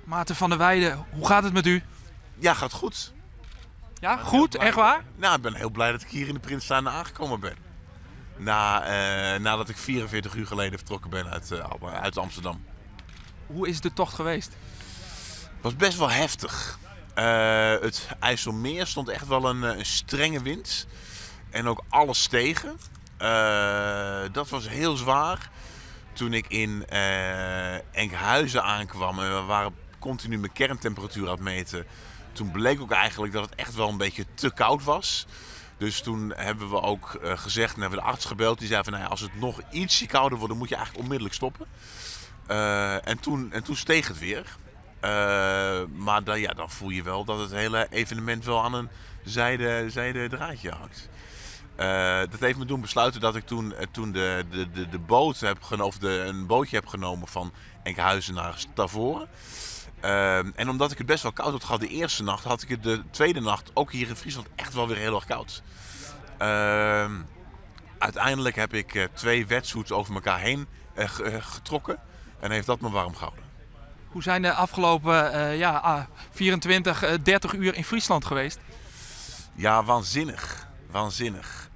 Maarten van der Weijden, hoe gaat het met u? Ja, gaat goed. Ja, goed, echt waar? Nou, ik ben heel blij dat ik hier in de Prinsentuin aangekomen ben. Nadat ik 44 uur geleden vertrokken ben uit Amsterdam. Hoe is de tocht geweest? Het was best wel heftig. Het IJsselmeer stond echt wel een strenge wind. En ook alles tegen. Dat was heel zwaar. Toen ik in Enkhuizen aankwam en we waren continu mijn kerntemperatuur aan het meten. Toen bleek ook eigenlijk dat het echt wel een beetje te koud was. Dus toen hebben we ook gezegd en hebben we de arts gebeld. Die zei van, nou ja, als het nog ietsje kouder wordt, dan moet je eigenlijk onmiddellijk stoppen. En toen steeg het weer. Maar dan voel je wel dat het hele evenement wel aan een zijde draadje hangt. Dat heeft me doen besluiten dat ik toen de boot heb genomen, of een bootje heb genomen van Enkhuizen naar Stavoren. En omdat ik het best wel koud had gehad de eerste nacht, had ik het de tweede nacht ook hier in Friesland echt wel weer heel erg koud. Uiteindelijk heb ik 2 wetsuits over elkaar heen getrokken en heeft dat me warm gehouden. Hoe zijn de afgelopen 24, 30 uur in Friesland geweest? Ja, waanzinnig. Waanzinnig.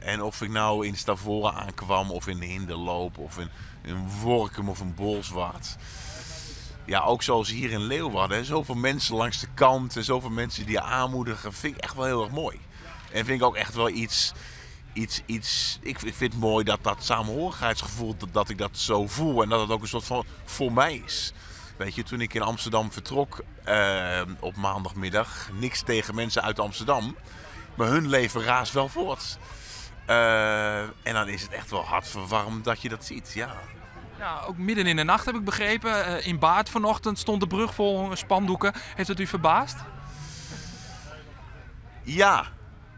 En of ik nou in Stavoren aankwam, of in Hinderloop, of in Workum of in Bolsward. Ja, ook zoals hier in Leeuwarden. Zoveel mensen langs de kant en zoveel mensen die je aanmoedigen. Vind ik echt wel heel erg mooi. En vind ik ook echt wel iets. Ik vind het mooi dat samenhorigheidsgevoel, dat ik dat zo voel. En dat het ook een soort van voor mij is. Weet je, toen ik in Amsterdam vertrok op maandagmiddag. Niks tegen mensen uit Amsterdam. Maar hun leven raast wel voort. En dan is het echt wel hartverwarmend dat je dat ziet, ja. Ja, ook midden in de nacht heb ik begrepen. In Baard vanochtend stond de brug vol spandoeken. Heeft het u verbaasd? Ja,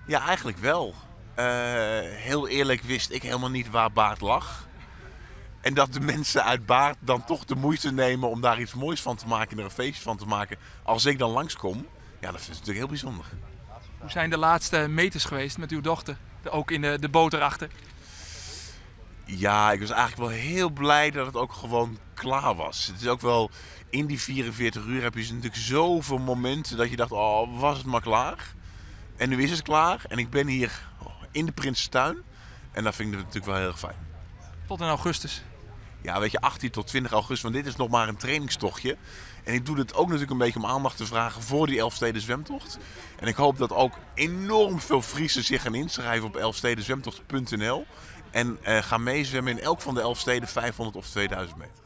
eigenlijk wel. Heel eerlijk wist ik helemaal niet waar Baard lag. En dat de mensen uit Baard dan toch de moeite nemen om daar iets moois van te maken en er een feestje van te maken. Als ik dan langskom, ja, dat is natuurlijk heel bijzonder. Hoe zijn de laatste meters geweest met uw dochter? Ook in de boot erachter? Ja, ik was eigenlijk wel heel blij dat het ook gewoon klaar was. Het is ook wel, in die 44 uur heb je natuurlijk zoveel momenten dat je dacht, oh, was het maar klaar. En nu is het klaar en ik ben hier in de Prinsentuin. En dat vind ik natuurlijk wel heel erg fijn. Tot in augustus. Ja, weet je, 18 tot 20 augustus, want dit is nog maar een trainingstochtje. En ik doe dit ook natuurlijk een beetje om aandacht te vragen voor die Elfsteden zwemtocht. En ik hoop dat ook enorm veel Friesen zich gaan inschrijven op elfstedenzwemtocht.nl. En gaan meezwemmen in elk van de 11 steden 500 of 2000 meter.